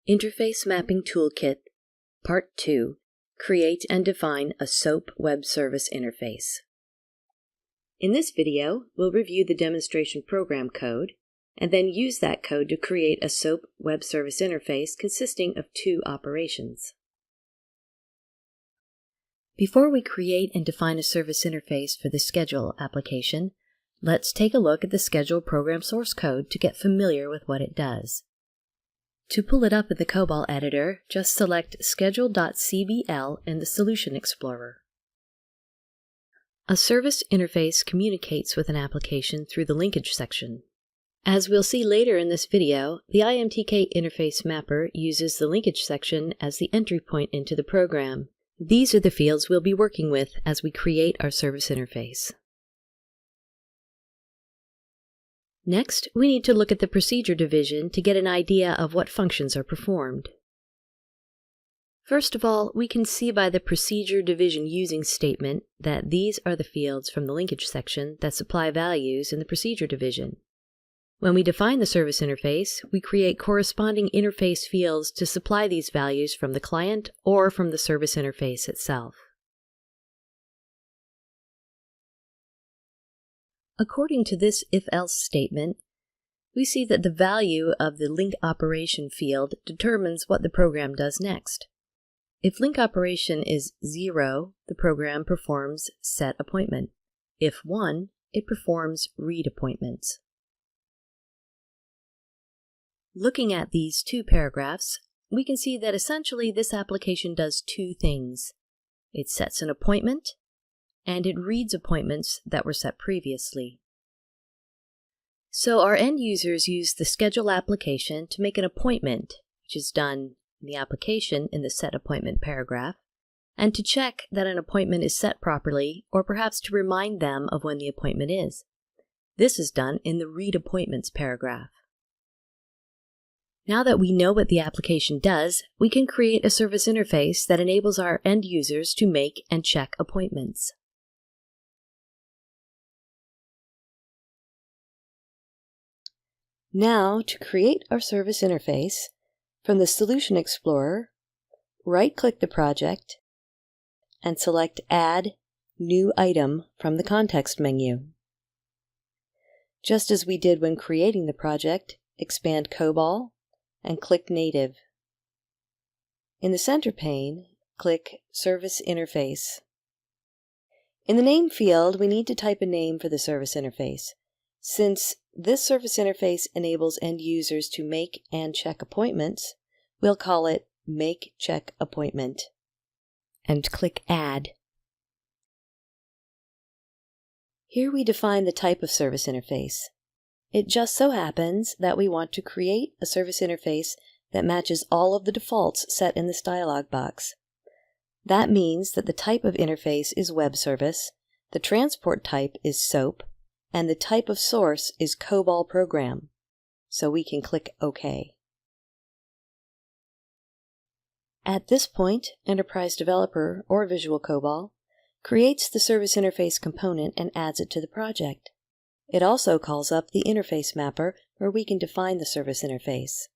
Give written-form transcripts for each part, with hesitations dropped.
Interface Mapping Toolkit, Part 2, Create and Define a SOAP Web Service Interface. In this video, we'll review the demonstration program code, and then use that code to create a SOAP Web Service Interface consisting of two operations. Before we create and define a service interface for the Schedule application, let's take a look at the Schedule program source code to get familiar with what it does. To pull it up in the COBOL editor, just select schedule.cbl in the Solution Explorer. A service interface communicates with an application through the linkage section. As we'll see later in this video, the IMTK interface mapper uses the linkage section as the entry point into the program. These are the fields we'll be working with as we create our service interface. Next, we need to look at the procedure division to get an idea of what functions are performed. First of all, we can see by the procedure division using statement that these are the fields from the linkage section that supply values in the procedure division. When we define the service interface, we create corresponding interface fields to supply these values from the client or from the service interface itself. According to this if-else statement, we see that the value of the link operation field determines what the program does next. If link operation is 0, the program performs set appointment. If 1, it performs read appointments. Looking at these two paragraphs, we can see that essentially this application does two things. It sets an appointment, and it reads appointments that were set previously. So our end users use the Schedule application to make an appointment, which is done in the application in the Set Appointment paragraph, and to check that an appointment is set properly, or perhaps to remind them of when the appointment is. This is done in the Read Appointments paragraph. Now that we know what the application does, we can create a service interface that enables our end users to make and check appointments. Now, to create our service interface, from the Solution Explorer, right-click the project and select Add New Item from the context menu. Just as we did when creating the project, expand COBOL and click Native. In the center pane, click Service Interface. In the name field, we need to type a name for the service interface. Since this service interface enables end users to make and check appointments, we'll call it Make Check Appointment and click Add. Here we define the type of service interface. It just so happens that we want to create a service interface that matches all of the defaults set in this dialog box. That means that the type of interface is web service, the transport type is SOAP, and the type of source is COBOL program. So we can click OK. At this point, Enterprise Developer, or Visual COBOL, creates the service interface component and adds it to the project. It also calls up the interface mapper where we can define the service interface.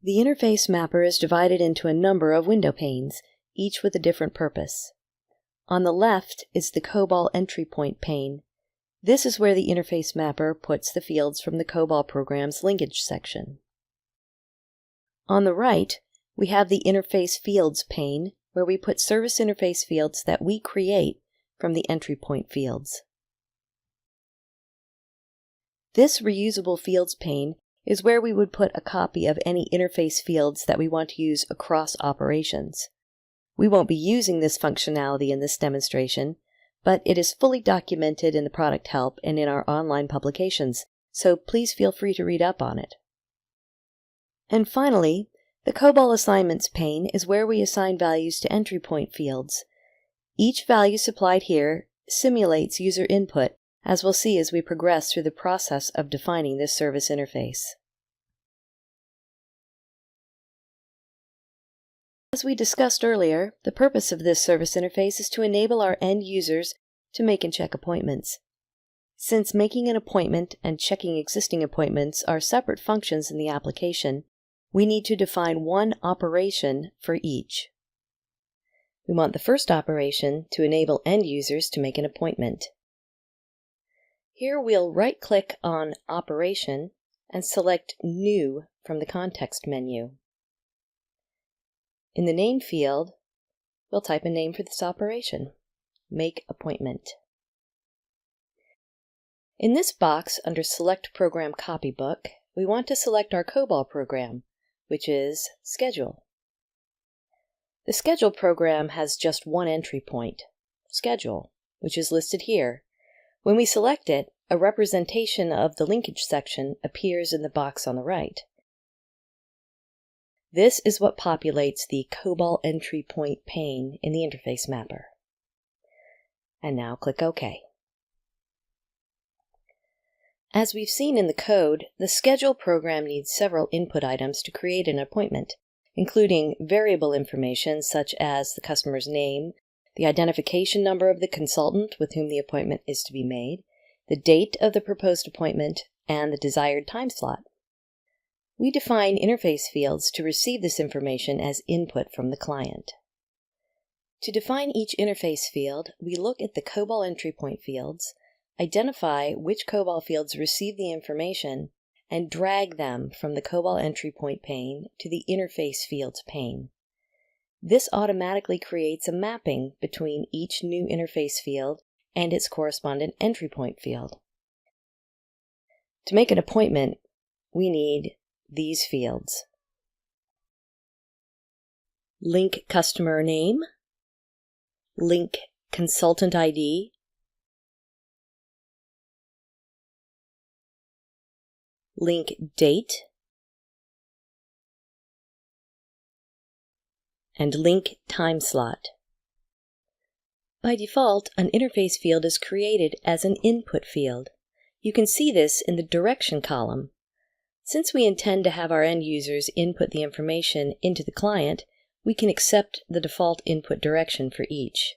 The interface mapper is divided into a number of window panes, each with a different purpose. On the left is the COBOL entry point pane. This is where the interface mapper puts the fields from the COBOL program's linkage section. On the right, we have the interface fields pane, where we put service interface fields that we create from the entry point fields. This reusable fields pane is where we would put a copy of any interface fields that we want to use across operations. We won't be using this functionality in this demonstration, but it is fully documented in the product help and in our online publications, so please feel free to read up on it. And finally, the COBOL Assignments pane is where we assign values to entry point fields. Each value supplied here simulates user input, as we'll see as we progress through the process of defining this service interface. As we discussed earlier, the purpose of this service interface is to enable our end users to make and check appointments. Since making an appointment and checking existing appointments are separate functions in the application, we need to define one operation for each. We want the first operation to enable end users to make an appointment. Here we'll right-click on Operation and select New from the context menu. In the name field, we'll type a name for this operation, Make Appointment. In this box under Select Program Copybook, we want to select our COBOL program, which is Schedule. The Schedule program has just one entry point, Schedule, which is listed here. When we select it, a representation of the linkage section appears in the box on the right. This is what populates the COBOL entry point pane in the interface mapper. And now click OK. As we've seen in the code, the Schedule program needs several input items to create an appointment, including variable information such as the customer's name, the identification number of the consultant with whom the appointment is to be made, the date of the proposed appointment, and the desired time slot. We define interface fields to receive this information as input from the client. To define each interface field, we look at the COBOL entry point fields, identify which COBOL fields receive the information, and drag them from the COBOL entry point pane to the interface fields pane. This automatically creates a mapping between each new interface field and its correspondent entry point field. To make an appointment, we need these fields: link customer name, link consultant ID, link date, and link time slot. By default, an interface field is created as an input field. You can see this in the direction column. Since we intend to have our end users input the information into the client, we can accept the default input direction for each.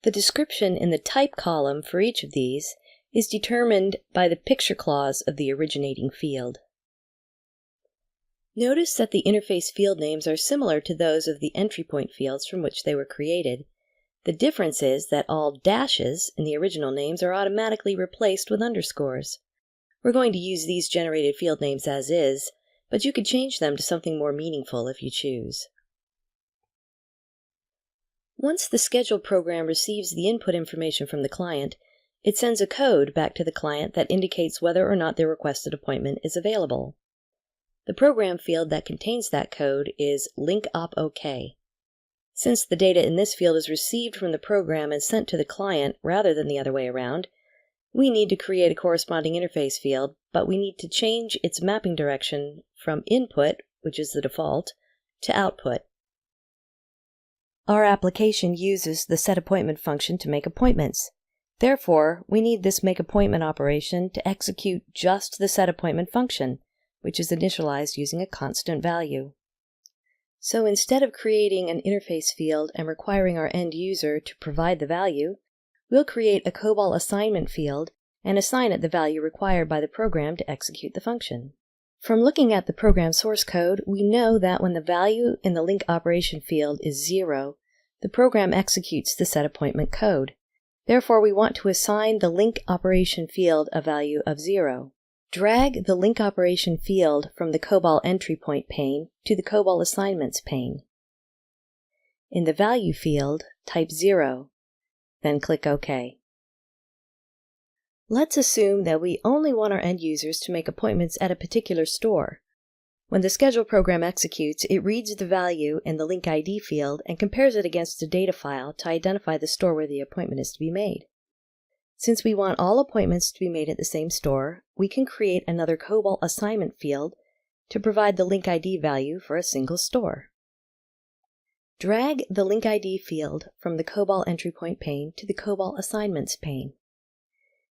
The description in the type column for each of these is determined by the picture clause of the originating field. Notice that the interface field names are similar to those of the entry point fields from which they were created. The difference is that all dashes in the original names are automatically replaced with underscores. We're going to use these generated field names as is, but you could change them to something more meaningful if you choose. Once the Schedule program receives the input information from the client, it sends a code back to the client that indicates whether or not their requested appointment is available. The program field that contains that code is linkOpOK. Since the data in this field is received from the program and sent to the client rather than the other way around, we need to create a corresponding interface field, but we need to change its mapping direction from input, which is the default, to output. Our application uses the setAppointment function to make appointments. Therefore, we need this makeAppointment operation to execute just the setAppointment function, which is initialized using a constant value. So instead of creating an interface field and requiring our end user to provide the value, we'll create a COBOL assignment field and assign it the value required by the program to execute the function. From looking at the program source code, we know that when the value in the link operation field is 0, the program executes the setAppointment code. Therefore, we want to assign the link operation field a value of 0. Drag the link operation field from the COBOL entry point pane to the COBOL assignments pane. In the value field, type 0, then click OK. Let's assume that we only want our end users to make appointments at a particular store. When the Schedule program executes, it reads the value in the link ID field and compares it against a data file to identify the store where the appointment is to be made. Since we want all appointments to be made at the same store, we can create another COBOL assignment field to provide the link ID value for a single store. Drag the link ID field from the COBOL entry point pane to the COBOL assignments pane.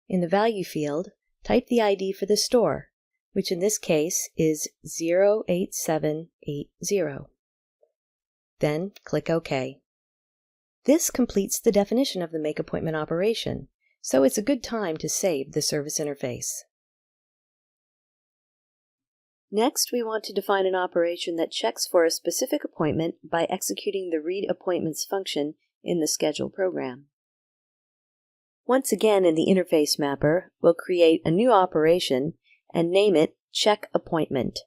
In the value field, type the ID for the store, which in this case is 08780. Then click OK. This completes the definition of the make appointment operation, so it's a good time to save the service interface. Next, we want to define an operation that checks for a specific appointment by executing the read appointments function in the schedule program. Once again, in the interface mapper, we'll create a new operation and name it check appointment.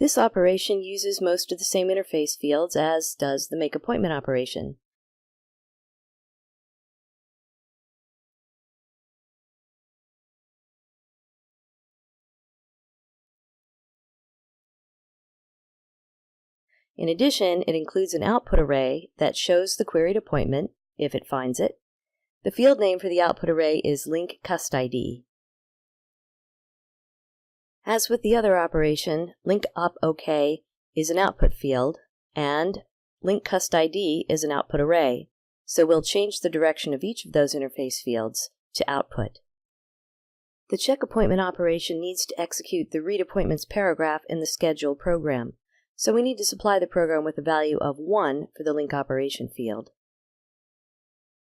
This operation uses most of the same interface fields as does the make appointment operation. In addition, it includes an output array that shows the queried appointment, if it finds it. The field name for the output array is link cust ID. As with the other operation, link up OK is an output field, and link cust ID is an output array, so we'll change the direction of each of those interface fields to output. The check appointment operation needs to execute the read appointments paragraph in the schedule program, so we need to supply the program with a value of 1 for the link operation field.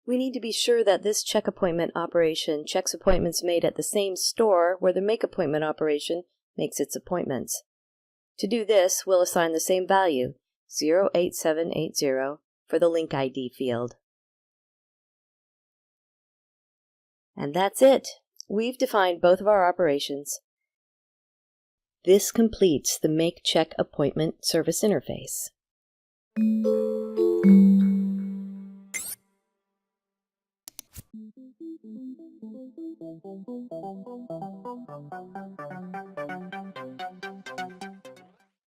We need to be sure that this check appointment operation checks appointments made at the same store where the make appointment operation makes its appointments. To do this, we'll assign the same value, 08780, for the link ID field. And that's it. We've defined both of our operations. This completes the make check appointment service interface.